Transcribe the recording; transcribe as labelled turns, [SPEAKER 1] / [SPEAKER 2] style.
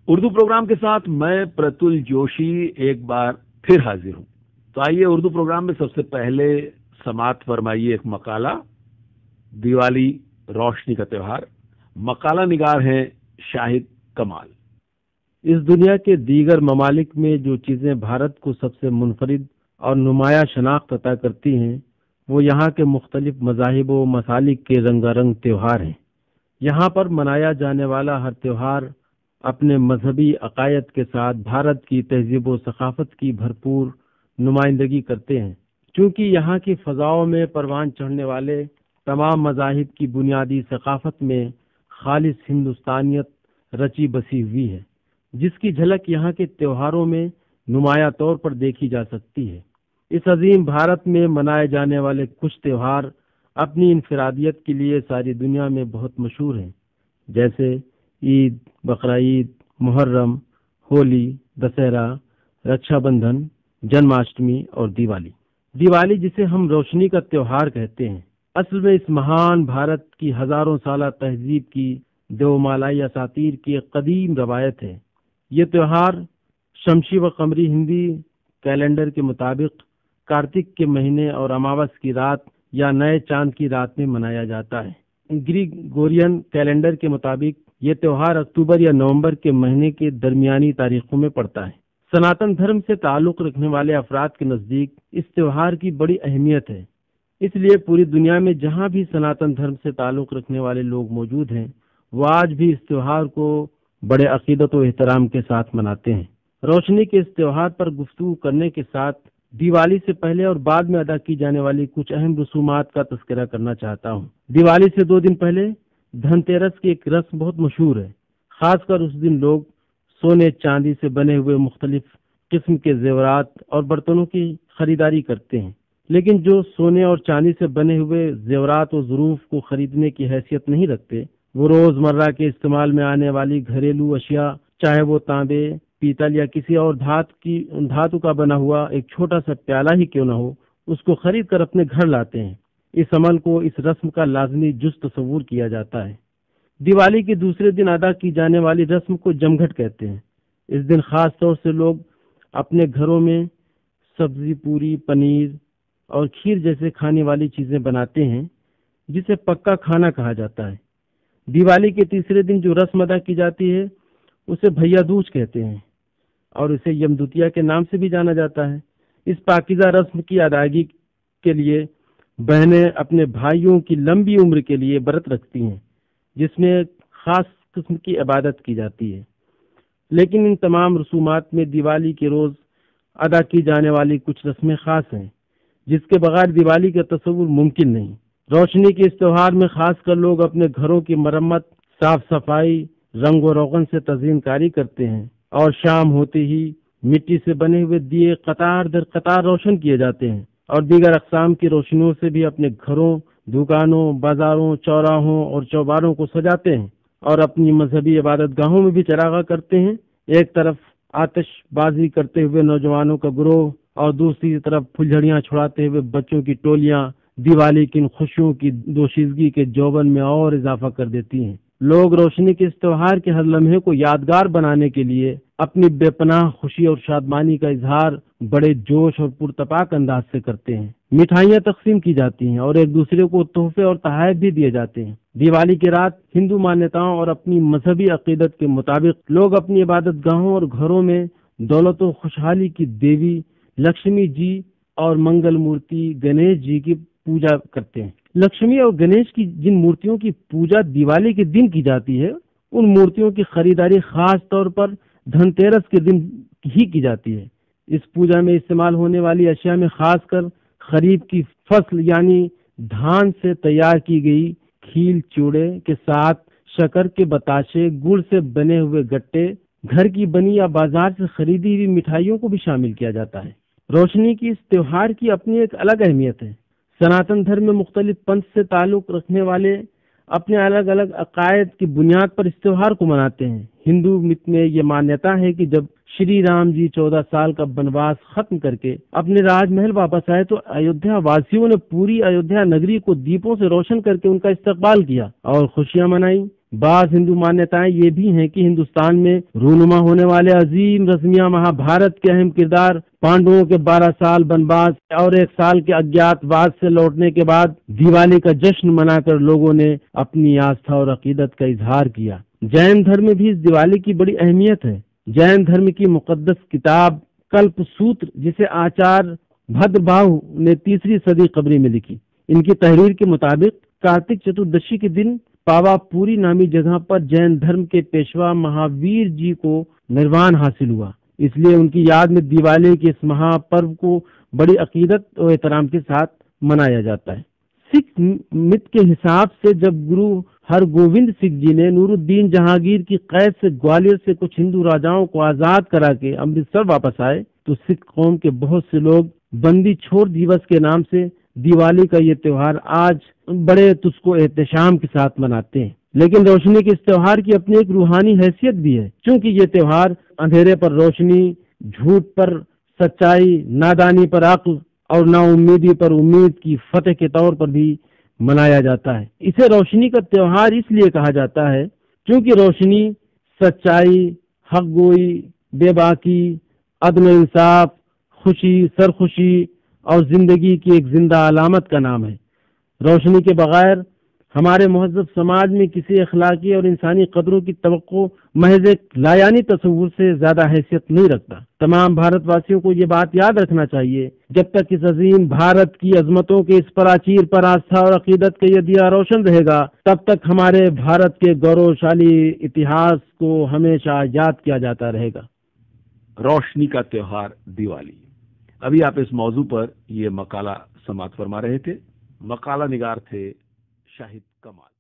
[SPEAKER 1] Urdu programme کے ساتھ میں پرتل جوشی ایک بار پھر حاضر ہوں۔ تو آئیے اردو پروگرام میں سب سے پہلے سماعت فرمائیے ایک مقالہ، دیوالی روشنی کا تہوار۔ مقالہ نگار ہیں شاہد کمال۔
[SPEAKER 2] اس دنیا کے دیگر ممالک میں جو چیزیں بھارت کو سب سے منفرد اور نمایاں شناخت عطا کرتی ہیں وہ یہاں کے مختلف مذاہب و مسالک کے رنگا رنگ تہوار ہیں۔ یہاں پر منایا جانے والا ہر تہوار اپنے مذہبی عقائد کے ساتھ بھارت کی تہذیب و ثقافت کی بھرپور نمائندگی کرتے ہیں۔ چونکہ یہاں کی فضاؤں میں پروان چڑھنے والے تمام مذاہب کی بنیادی ثقافت میں خالص ہندوستانیت رچی بسی ہوئی ہے، جس کی جھلک یہاں کے تہواروں میں نمایاں طور پر دیکھی جا سکتی ہے۔ اس عظیم بھارت میں منائے جانے والے کچھ تہوار اپنی انفرادیت کے لیے ساری دنیا میں بہت مشہور ہیں، جیسے عید، بقرعید، محرم، ہولی، دسہرہ، رکشا بندھن، جنماشٹمی اور دیوالی۔ دیوالی جسے ہم روشنی کا تہوار کہتے ہیں، اصل میں اس مہان بھارت کی ہزاروں سالہ تہذیب کی دیومالائی اساطیر کی ایک قدیم روایت ہے۔ یہ تہوار شمسی و قمری ہندی کیلنڈر کے مطابق کارتک کے مہینے اور اماوس کی رات یا نئے چاند کی رات میں منایا جاتا ہے۔ گریگورین کیلنڈر کے مطابق یہ تہوار اکتوبر یا نومبر کے مہینے کے درمیانی تاریخوں میں پڑتا ہے۔ سناتن دھرم سے تعلق رکھنے والے افراد کے نزدیک اس تہوار کی بڑی اہمیت ہے، اس لیے پوری دنیا میں جہاں بھی سناتن دھرم سے تعلق رکھنے والے لوگ موجود ہیں وہ آج بھی اس تہوار کو بڑے عقیدت و احترام کے ساتھ مناتے ہیں۔ روشنی کے اس تہوار پر گفتگو کرنے کے ساتھ دیوالی سے پہلے اور بعد میں ادا کی جانے والی کچھ اہم رسومات کا تذکرہ کرنا چاہتا ہوں۔ دیوالی سے 2 دن پہلے دھن تیرس کی ایک رسم بہت مشہور ہے۔ خاص کر اس دن لوگ سونے چاندی سے بنے ہوئے مختلف قسم کے زیورات اور برتنوں کی خریداری کرتے ہیں، لیکن جو سونے اور چاندی سے بنے ہوئے زیورات و ظروف کو خریدنے کی حیثیت نہیں رکھتے، وہ روز مرہ کے استعمال میں آنے والی گھریلو اشیاء، چاہے وہ تانبے، پیتل یا کسی اور دھاتو کا بنا ہوا ایک چھوٹا سا پیالہ ہی کیوں نہ ہو، اس کو خرید کر اپنے گھر لاتے ہیں۔ اس عمل کو اس رسم کا لازمی جز تصور کیا جاتا ہے۔ دیوالی کے دوسرے دن ادا کی جانے والی رسم کو جمگھٹ کہتے ہیں۔ اس دن خاص طور سے لوگ اپنے گھروں میں سبزی، پوری، پنیر اور کھیر جیسے کھانے والی چیزیں بناتے ہیں، جسے پکا کھانا کہا جاتا ہے۔ دیوالی کے تیسرے دن جو رسم ادا کی جاتی ہے اسے بھیا دوج کہتے ہیں اور اسے یم دوتیا کے نام سے بھی جانا جاتا ہے۔ اس پاکیزہ رسم کی ادائیگی کے لیے بہنیں اپنے بھائیوں کی لمبی عمر کے لیے برت رکھتی ہیں، جس میں خاص قسم کی عبادت کی جاتی ہے۔ لیکن ان تمام رسومات میں دیوالی کے روز ادا کی جانے والی کچھ رسمیں خاص ہیں، جس کے بغیر دیوالی کا تصور ممکن نہیں۔ روشنی کے اس تہوار میں خاص کر لوگ اپنے گھروں کی مرمت، صاف صفائی، رنگ و روغن سے تزئین کاری کرتے ہیں، اور شام ہوتے ہی مٹی سے بنے ہوئے دیے قطار در قطار روشن کیے جاتے ہیں، اور دیگر اقسام کی روشنیوں سے بھی اپنے گھروں، دکانوں، بازاروں، چوراہوں اور چوباروں کو سجاتے ہیں، اور اپنی مذہبی عبادت گاہوں میں بھی چراغاں کرتے ہیں۔ ایک طرف آتش بازی کرتے ہوئے نوجوانوں کا گروہ اور دوسری طرف پھلجھڑیاں چھڑاتے ہوئے بچوں کی ٹولیاں دیوالی کی ان خوشیوں کی دوشیزگی کے جوبن میں اور اضافہ کر دیتی ہیں۔ لوگ روشنی کے اس تہوار کے ہر لمحے کو یادگار بنانے کے لیے اپنی بے پناہ خوشی اور شادمانی کا اظہار بڑے جوش اور پرتپاک انداز سے کرتے ہیں۔ مٹھائیاں تقسیم کی جاتی ہیں اور ایک دوسرے کو تحفے اور تحائف بھی دیے جاتے ہیں۔ دیوالی کی رات ہندو مانیتاؤں اور اپنی مذہبی عقیدت کے مطابق لوگ اپنی عبادت گاہوں اور گھروں میں دولت و خوشحالی کی دیوی لکشمی جی اور منگل مورتی گنیش جی کی پوجا کرتے ہیں۔ لکشمی اور گنیش کی جن مورتیوں کی پوجا دیوالی کے دن کی جاتی ہے، ان مورتیوں کی خریداری خاص طور پر دھن تیرس کے دن ہی کی جاتی ہے۔ اس پوجا میں استعمال ہونے والی اشیاء میں خاص کر خریف کی فصل یعنی دھان سے تیار کی گئی کھیل چوڑے کے ساتھ شکر کے بتاشے، گڑ سے بنے ہوئے گٹے، گھر کی بنی یا بازار سے خریدی ہوئی مٹھائیوں کو بھی شامل کیا جاتا ہے۔ روشنی کی اس تہوار کی اپنی ایک الگ اہمیت ہے۔ سناتن دھرم میں مختلف پنتھ سے تعلق رکھنے والے اپنے الگ الگ عقائد کی بنیاد پر اس تہوار کو مناتے ہیں۔ ہندو مت میں یہ مانیتا ہے کہ جب شری رام جی 14 سال کا بنواس ختم کر کے اپنے راج محل واپس آئے تو ایودھیا واسیوں نے پوری ایودھیا نگری کو دیپوں سے روشن کر کے ان کا استقبال کیا اور خوشیاں منائیں۔ بعض ہندو مانیتائیں یہ بھی ہیں کہ ہندوستان میں رونما ہونے والے عظیم رسمیہ مہابھارت کے اہم کردار پانڈوؤں کے 12 سال بنواس اور 1 سال کے اجنات واس سے لوٹنے کے بعد دیوالی کا جشن منا کر لوگوں نے اپنی آستھا اور عقیدت کا اظہار کیا۔ جین دھرم میں بھی اس دیوالی کی بڑی اہمیت ہے۔ جین دھرم کی مقدس کتاب کلپ سوتر، جسے آچار بھدر باہو نے 3 صدی قبری میں لکھی، ان کی تحریر کے مطابق کارتک چتردشی کے دن پاوا پوری نامی جگہ پر جین دھرم کے پیشوا مہاویر جی کو نروان حاصل ہوا، اس لیے ان کی یاد میں دیوالی کے اس مہا پرو کو بڑی عقیدت اور احترام کے ساتھ منایا جاتا ہے۔ سکھ مت کے حساب سے جب گرو ہر گوبند سنگھ جی نے نور الدین جہانگیر کی قید سے گوالیئر سے کچھ ہندو راجاؤں کو آزاد کرا کے امرتسر واپس آئے تو سکھ قوم کے بہت سے لوگ بندی چھوڑ دیوس کے نام سے دیوالی کا یہ تہوار آج بڑے تسک و احتشام کے ساتھ مناتے ہیں۔ لیکن روشنی کے اس تہوار کی اپنی ایک روحانی حیثیت بھی ہے، چونکہ یہ تہوار اندھیرے پر روشنی، جھوٹ پر سچائی، نادانی پر عقل اور نا امیدی پر امید کی فتح کے طور پر بھی منایا جاتا ہے۔ اسے روشنی کا تہوار اس لیے کہا جاتا ہے کیونکہ روشنی سچائی، حق گوئی، بے باکی، عدل و انصاف، خوشی، سرخوشی اور زندگی کی ایک زندہ علامت کا نام ہے۔ روشنی کے بغیر ہمارے مہذب سماج میں کسی اخلاقی اور انسانی قدروں کی توقع محض ایک لایانی تصور سے زیادہ حیثیت نہیں رکھتا۔ تمام بھارت واسیوں کو یہ بات یاد رکھنا چاہیے، جب تک اس عظیم بھارت کی عظمتوں کے اس پراچیر پر آستھا اور عقیدت کا یہ دیا روشن رہے گا، تب تک ہمارے بھارت کے گوروشالی اتہاس کو ہمیشہ یاد کیا جاتا رہے گا۔
[SPEAKER 1] روشنی کا تہوار دیوالی۔ ابھی آپ اس موضوع پر یہ مقالہ سماعت فرما رہے تھے۔ مقالہ نگار تھے شاہد کمال۔